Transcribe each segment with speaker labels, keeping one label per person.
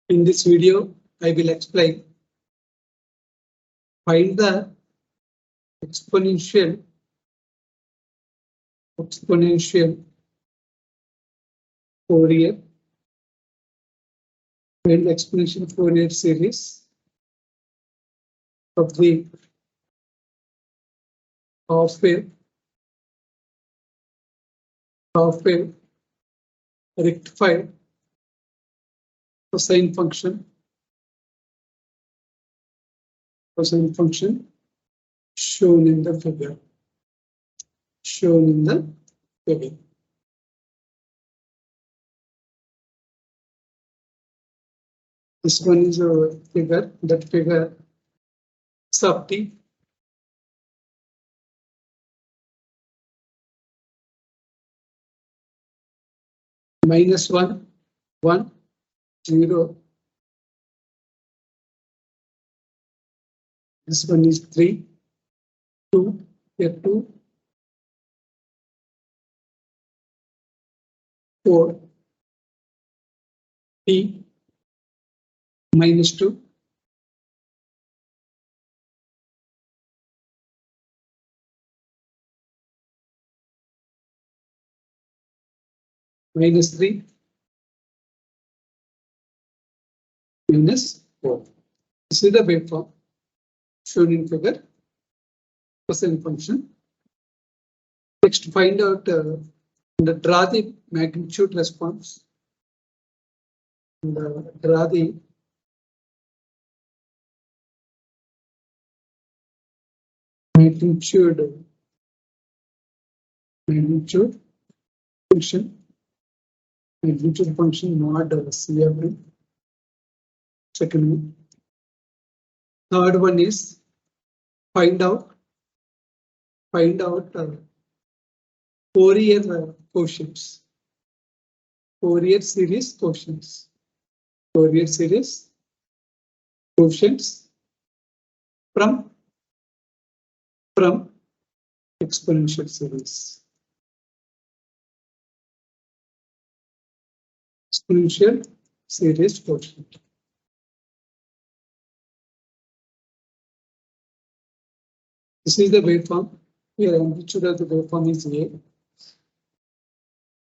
Speaker 1: In this video, I will explain find the exponential Fourier and exponential Fourier series of the half-wave rectified cosine function shown in the figure. This one is a figure. That figure sub t minus 1, 1, 0. This one is 3, 2, here 2, 4, t minus 2, minus 3, minus 4. This is the waveform shown in figure cosine function. Next, find out draw the magnitude response. Draw the magnitude function mod CFD. Second one. Third one is find out Fourier quotients. Fourier series quotients from exponential series. Exponential series quotient. This is the waveform. Here, amplitude of the waveform is A.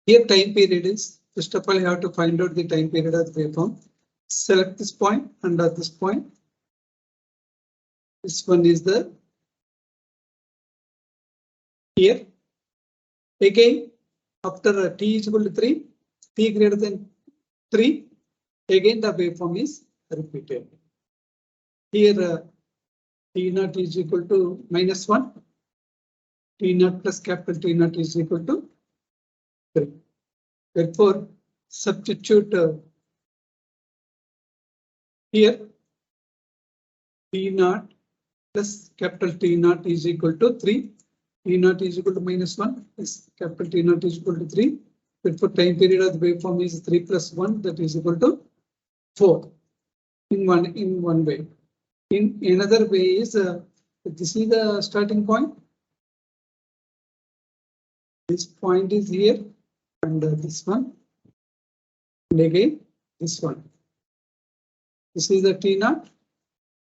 Speaker 1: Here, time period is, first of all, you have to find out the time period of the waveform. Select this point and at this point. This one is the here. Again, after t is equal to 3, t greater than 3, again the waveform is repeated. Here, t naught is equal to minus 1, t naught plus capital T naught is equal to 3. Therefore, substitute here t naught plus capital T naught is equal to 3, t naught is equal to minus 1, plus capital T naught is equal to 3. Therefore, time period of the waveform is 3 plus 1, that is equal to 4 in one way. In another way is this is the starting point. This point is here and this one, and again this one. This is the t naught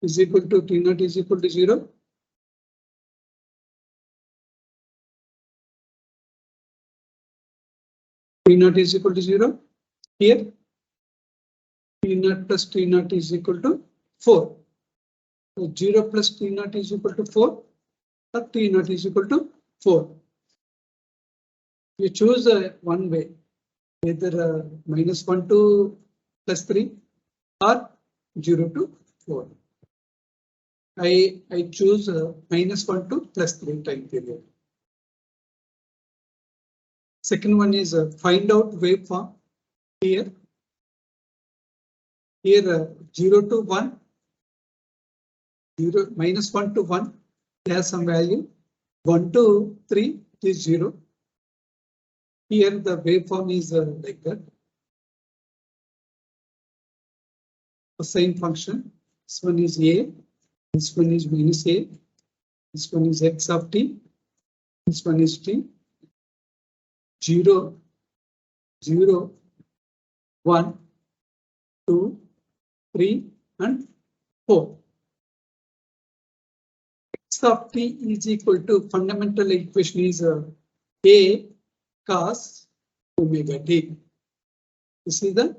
Speaker 1: is equal to 0. T naught is equal to 0. Here t naught plus t naught is equal to 4. So 0 plus t naught is equal to 4 or t naught is equal to 4. You choose one way, either minus 1 to plus 3 or 0 to 4. I choose minus 1 to plus 3 time period. Second one is find out waveform. Here 0 to 1. Minus 1 to 1 has some value, 1 to 3 is 0. Here the waveform is like that. Cosine function. This one is A, this one is minus A, this one is x of t, this one is t. 0, 0, 1, 2, 3, and 4. X of t is equal to fundamental equation is A cos omega t. This is the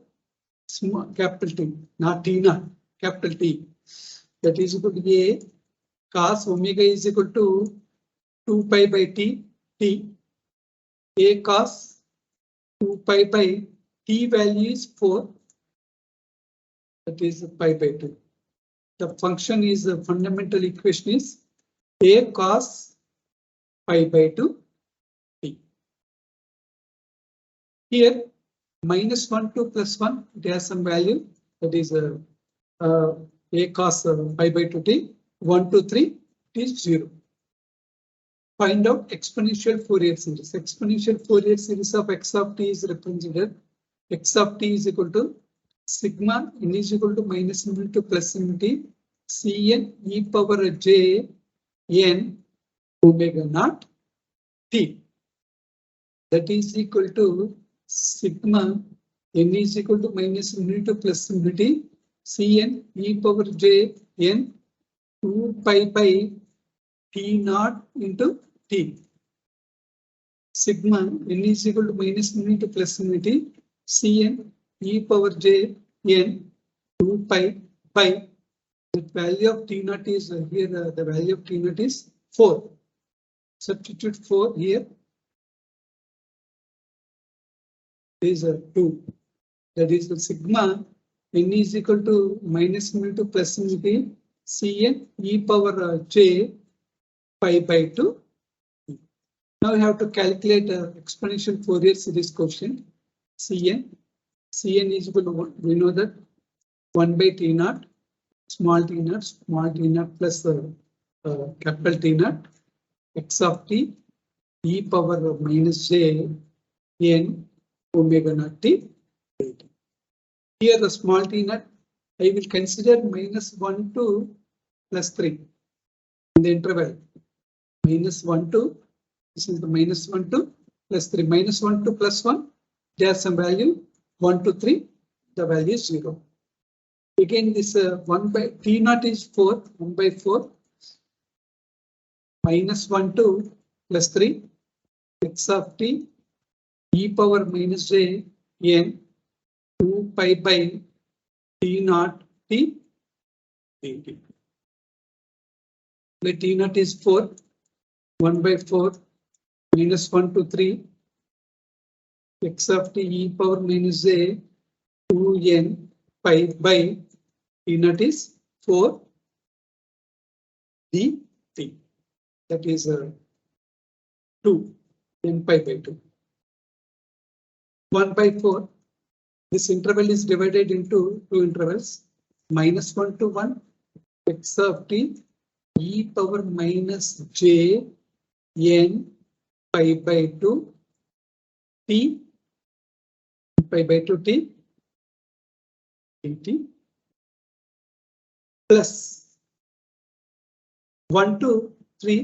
Speaker 1: small capital T, not T naught, capital T. That is equal to A cos omega is equal to 2 pi by t, A cos 2 pi by t value is 4. That is pi by 2. The function is the fundamental equation is A cos pi by 2 t. Here -1 to +1, it has some value, that is A cos pi by 2 t. 1 to 3, it is 0. Find out exponential Fourier series. Exponential Fourier series of x of t is represented. X of t is equal to sigma n is equal to -infinity to +infinity Cn e power j n omega naught t. That is equal to sigma n is equal to -infinity to +infinity Cn e power j n 2 pi by t naught into t. Sigma n is equal to -infinity to +infinity Cn e power j n 2 pi by the value of t naught is here. The value of t naught is 4. Substitute 4 here. Is 2. That is the sigma n is equal to -infinity to +infinity Cn e power j pi by 2. Now we have to calculate exponential Fourier series coefficient Cn. Cn is equal to 1. We know that 1 by t naught, small t naught plus capital T naught, x of t e power minus j n omega naught t. Here the small t naught, I will consider -1 to +3 in the interval. -1 to, this is the -1 to +3. -1 to +1, there is some value. 1 to 3, the value is 0. Again, this 1 by t naught is 4, 1 by 4. -1 to +3, x of t e power minus j n 2 pi by t naught t dt. The t naught is 4, 1 by 4, -1 to 3, x of t e power minus j 2n pi by t naught is 4 dt. That is 2 n pi by 2. 1 by 4. This interval is divided into two intervals. -1 to 1, x of t e power minus j n pi by 2 t pi by 2 t dt plus 1 to 3.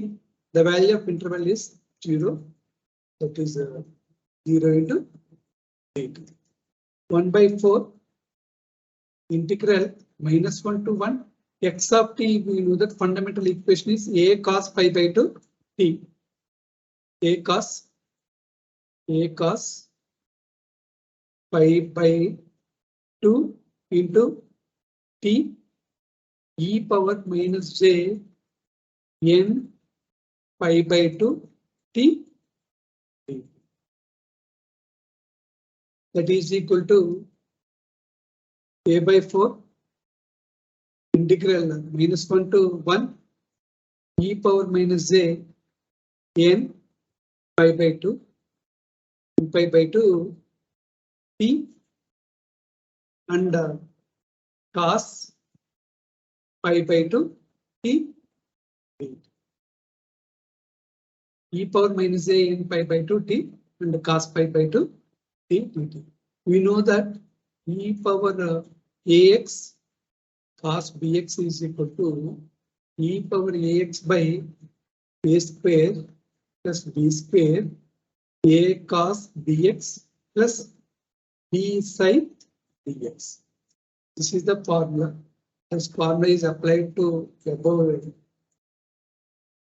Speaker 1: The value of interval is 0. That is 0 into dt. 1 by 4 integral -1 to 1 x of t. We know that fundamental equation is a cos pi by 2 t. A cos pi by 2 into t e power minus j n pi by 2 t. That is equal to a by 4 integral -1 to 1 e power minus j n pi by 2 pi by 2 t and cos pi by 2 t e power minus j n pi by 2 t and cos pi by 2 t dt. We know that e power ax cos bx is equal to e power ax by a square plus b square a cos bx plus b sin dx. This is the formula. This formula is applied to above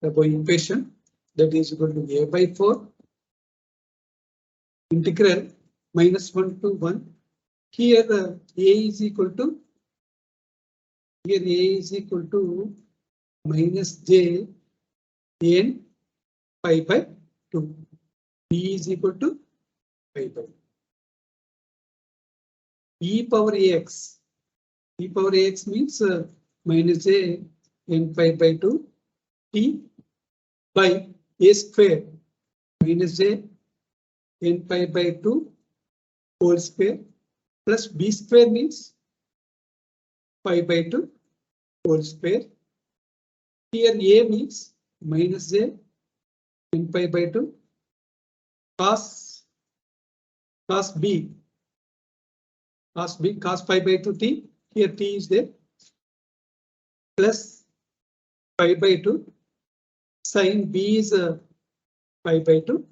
Speaker 1: equation, that is equal to a by 4 integral -1 to 1. Here a is equal to minus j n pi by 2. B is equal to pi by e power ax. E power ax means minus j n pi by 2 t by a square minus j n pi by 2 whole square plus b square means pi by 2 whole square. Here a means minus j n pi by 2 cos b cos pi by 2 t. Here t is there plus pi by 2 sin b is pi by 2.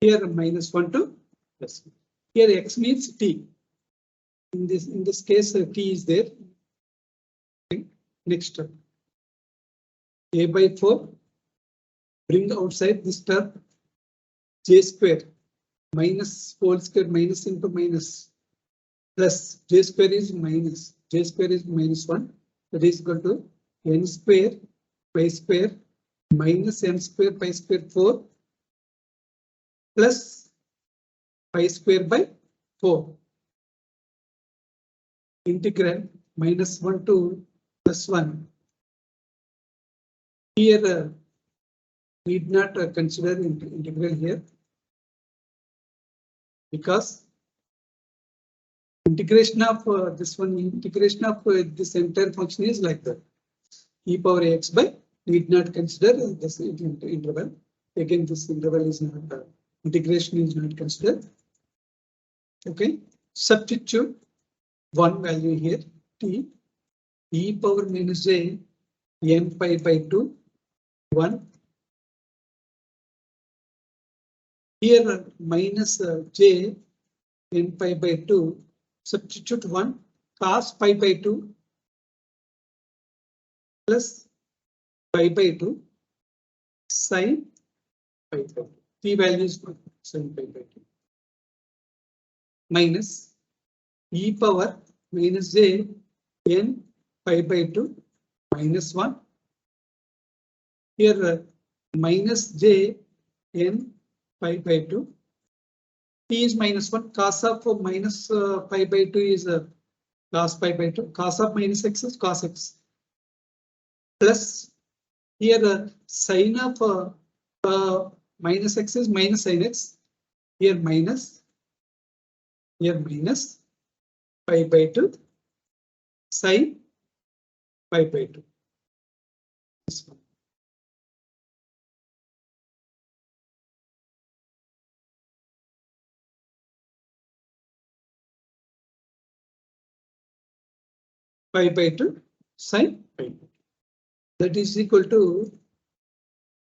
Speaker 1: Here minus 1 to plus. Here x means t. In this case t is there. Next term a by 4. Bring outside this term j square minus whole square minus into minus plus j square is minus 1, that is equal to n square pi square minus n square pi square 4 plus pi square by 4 integral -1 to +1. Here need not consider integral here because integration of this entire function is like that. E power ax by need not consider this interval. Again, this interval is not integration is not considered. Okay, substitute one value here t e power minus j n pi by 2 1. Here minus j n pi by 2, substitute 1 cos pi by 2 plus pi by 2 sin pi by 2. T value is sin pi by 2 minus e power minus j n pi by 2 minus 1. Here minus j n pi by 2. T is minus 1. Cos of minus pi by 2 is cos pi by 2. Cos of minus x is cos x. Plus here sin of minus x is minus sin x. Here minus pi by 2 sin pi by 2. This one. Pi by 2 sin pi by 2. That is equal to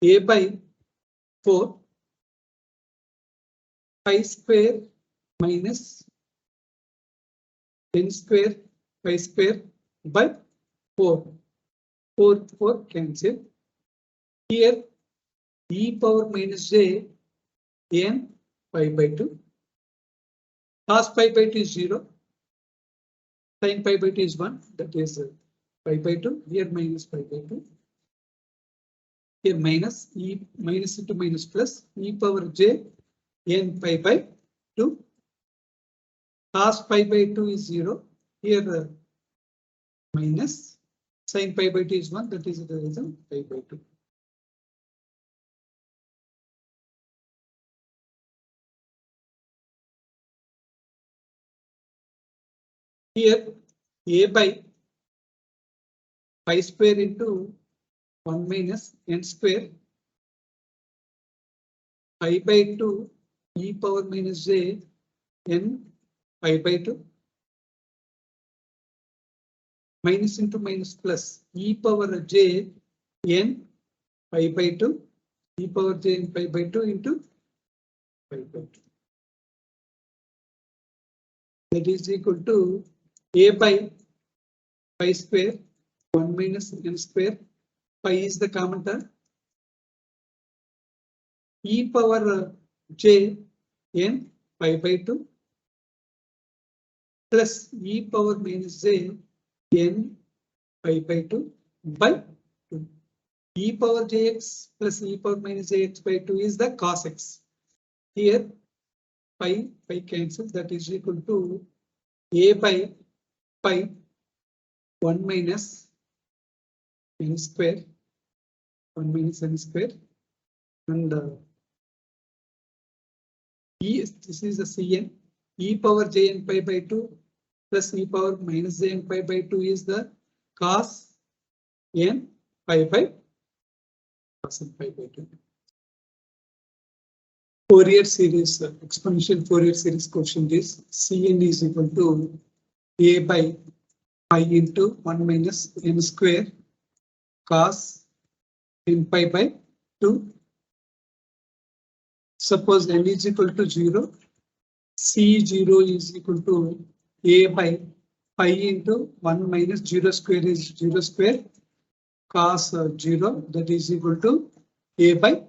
Speaker 1: a by 4 pi square minus n square pi square by 4. 4 cancel. Here e power minus j n pi by 2. Cos pi by 2 is 0. Sin pi by 2 is 1. That is pi by 2. Here minus pi by 2. Here minus into minus plus e power j n pi by 2. Cos pi by 2 is 0. Here minus sin pi by 2 is 1. That is the reason pi by 2. Here a by pi square into 1 minus n square pi by 2 e power minus j n pi by 2 minus into minus plus e power j n pi by 2 e power j n pi by 2 into pi by 2. That is equal to a by pi square 1 minus n square. Pi is the common term. E power j n pi by 2 plus e power minus j n pi by 2 by 2. E power jx plus e power minus jx by 2 is the cos x. Here pi cancel, that is equal to a by pi 1 minus n square 1 minus n square and this is the cn. E power jn pi by 2 plus e power minus jn pi by 2 is the cos n pi by 2. Fourier series, exponential Fourier series quotient is Cn is equal to a by pi into 1 minus n square cos n pi by 2. Suppose n is equal to 0, C0 is equal to a by pi into 1 minus 0 square is 0 square cos 0, that is equal to a by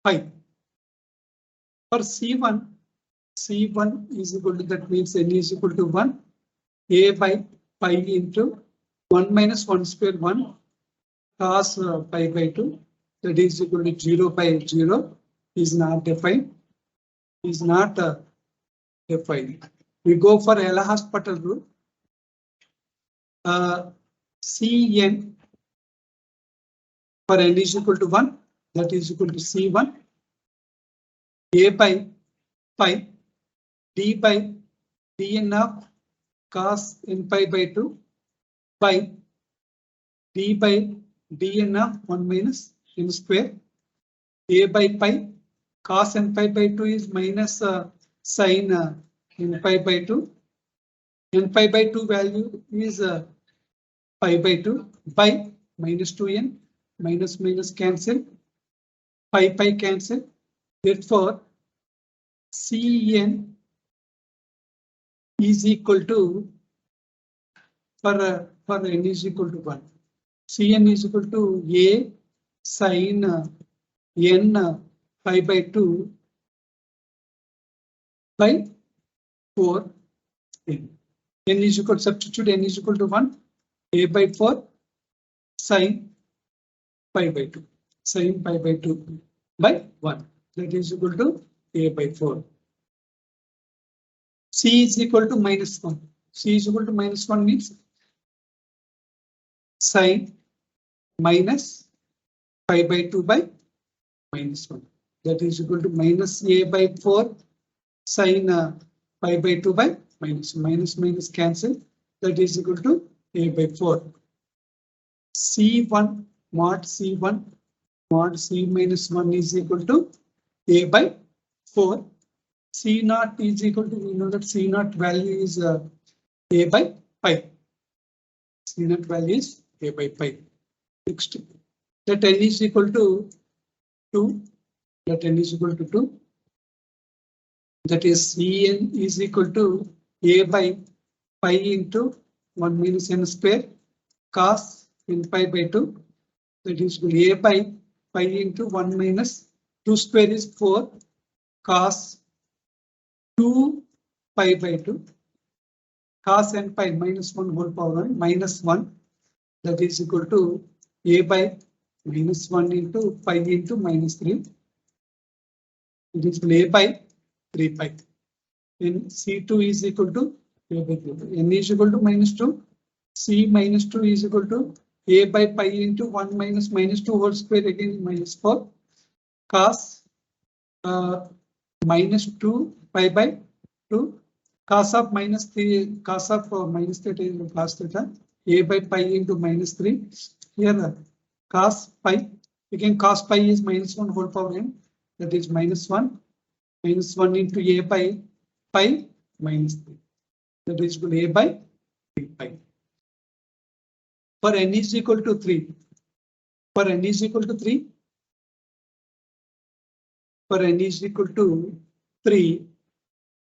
Speaker 1: pi. For C1 is equal to, that means n is equal to 1, a by pi into 1 minus 1 square 1 cos pi by 2, that is equal to 0 by 0 is not defined. We go for L'Hospital rule. Cn for n is equal to 1, that is equal to C1 a by pi d by dn of cos n pi by 2 by d by dn of 1 minus n square. A by pi cos n pi by 2 is minus sin n pi by 2. N pi by 2 value is pi by 2 by minus 2n, minus cancel, pi cancel. Therefore, Cn is equal to, for n is equal to 1, Cn is equal to a sin n pi by 2 by 4 n. N is equal, substitute n is equal to 1, a by 4 sin pi by 2, sin pi by 2 by 1, that is equal to a by 4. C is equal to minus 1. C is equal to minus 1 means sin minus pi by 2 by minus 1, that is equal to minus a by 4 sin pi by 2 by minus cancel, that is equal to a by 4. C1 mod C minus 1 is equal to a by 4. C naught is equal to, we know that C naught value is a by pi. C naught value is a by pi. Next, let n is equal to 2. Let n is equal to 2. That is Cn is equal to a by pi into 1 minus n square cos n pi by 2. That is a by pi into 1 minus 2 square is 4 cos 2 pi by 2 cos n pi minus 1 whole power 1 minus 1, that is equal to a by minus 1 into pi into minus 3. It is a by 3 pi. And C2 is equal to a by 3 pi. N is equal to minus 2. C minus 2 is equal to a by pi into 1 minus 2 whole square, again minus 4 cos minus 2 pi by 2 cos of minus 3, cos of minus theta is cos theta, a by pi into minus 3. Here cos pi, again cos pi is minus 1 whole power n, that is minus 1 into a by pi minus 3, that is equal to a by 3 pi. For n is equal to 3, for n is equal to 3, for n is equal to 3,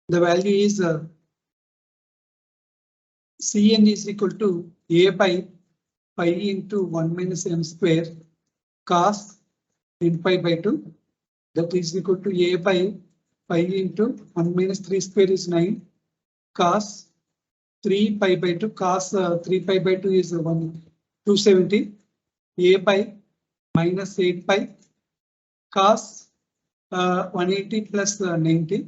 Speaker 1: the value is Cn is equal to a by pi into 1 minus m square cos n pi by 2. That is equal to a by pi into 1 minus 3 square is 9 cos 3 pi by 2 cos 3 pi by 2 is 270 a by minus 8 pi cos 180 plus 90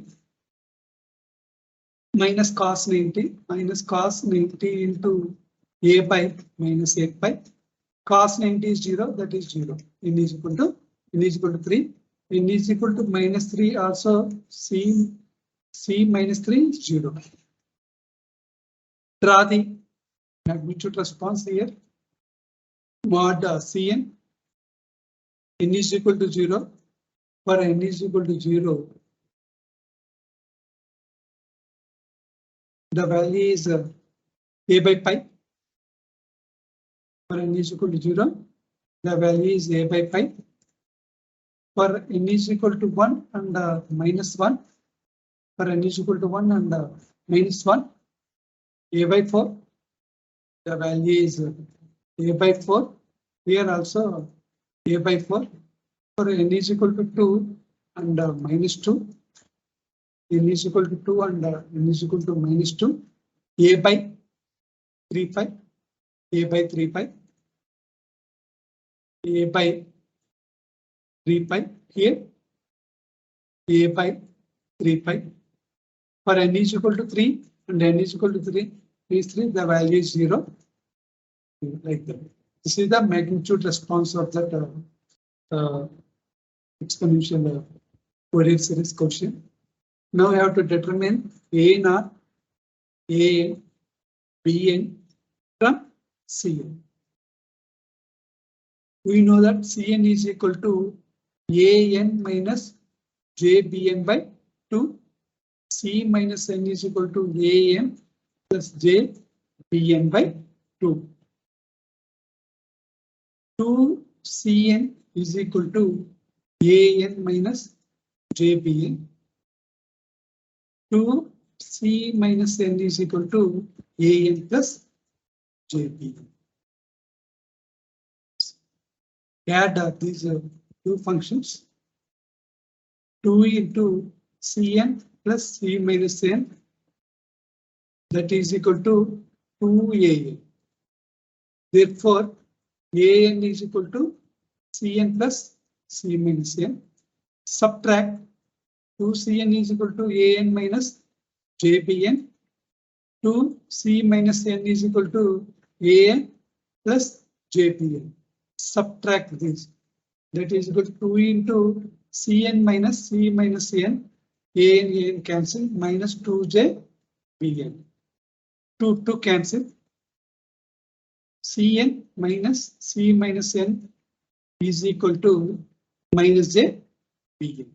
Speaker 1: minus cos 90 into a by minus 8 pi cos 90 is 0, that is 0. N is equal to 3. N is equal to minus 3 also c minus 3 is 0. Draw the magnitude response here. Mod Cn. N is equal to 0. For n is equal to 0, the value is a by pi. For n is equal to 0, the value is a by pi. For n is equal to 1 and minus 1, for n is equal to 1 and minus 1, a by 4, the value is a by 4. Here also a by 4. For n is equal to 2 and minus 2, n is equal to 2 and n is equal to minus 2, a by 3 pi, a by 3 pi, a by 3 pi, here a by 3 pi. For n is equal to 3 and n is equal to 3, the value is 0. Like that. This is the magnitude response of that exponential Fourier series question. Now we have to determine A0, An, Bn from Cn. We know that Cn is equal to An minus jbn by 2. C minus n is equal to An plus jbn by 2. 2Cn is equal to An minus jbn. 2C minus n is equal to An plus jbn. Add these two functions. 2 into Cn plus C minus n, that is equal to 2An. Therefore, An is equal to Cn plus C minus n. Subtract 2Cn is equal to An minus jbn. 2C minus n is equal to An plus jbn. Subtract this. That is equal to 2 into Cn minus C minus n. An cancel minus 2jbn. 2 cancel. Cn minus C minus n is equal to minus jbn.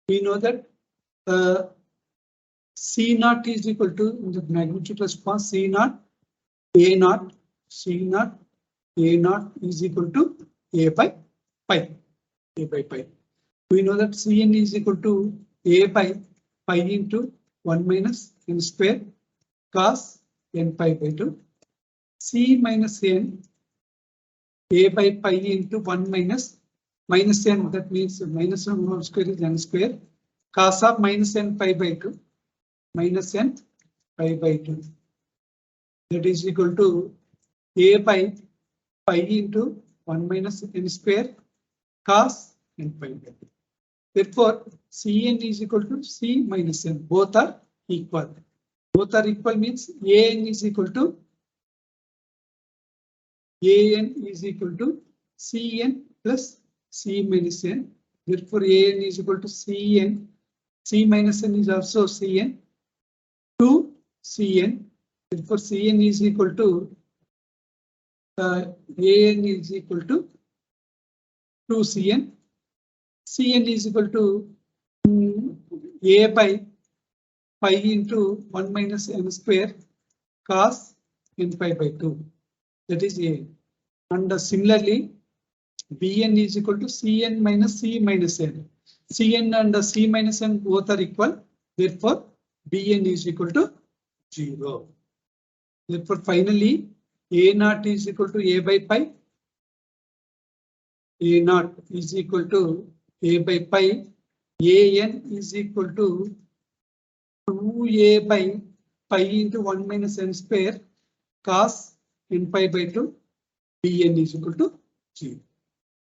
Speaker 1: We know that C0 is equal to the magnitude response C0, A0, C0, A0 is equal to A by pi. A by pi. We know that Cn is equal to A by pi into 1 minus n square cos n pi by 2. C minus n, A by pi into 1 minus n, that means minus 1 whole square is n square, cos of minus n pi by 2, minus n pi by 2. That is equal to A by pi into 1 minus n square cos n pi by 2. Therefore, Cn is equal to C minus n. Both are equal. Both are equal means An is equal to Cn plus C minus n. Therefore, An is equal to Cn. C minus n is also Cn. 2 Cn. Therefore, Cn is equal to An is equal to 2 Cn. Cn is equal to A by pi into 1 minus n square cos n pi by 2. That is A. And similarly, Bn is equal to Cn minus C minus n. Cn and C minus n both are equal. Therefore, Bn is equal to 0. Therefore, finally, A naught is equal to A by pi. A naught is equal to A by pi. An is equal to 2A by pi into 1 minus n square cos n pi by 2. Dn is equal to 0.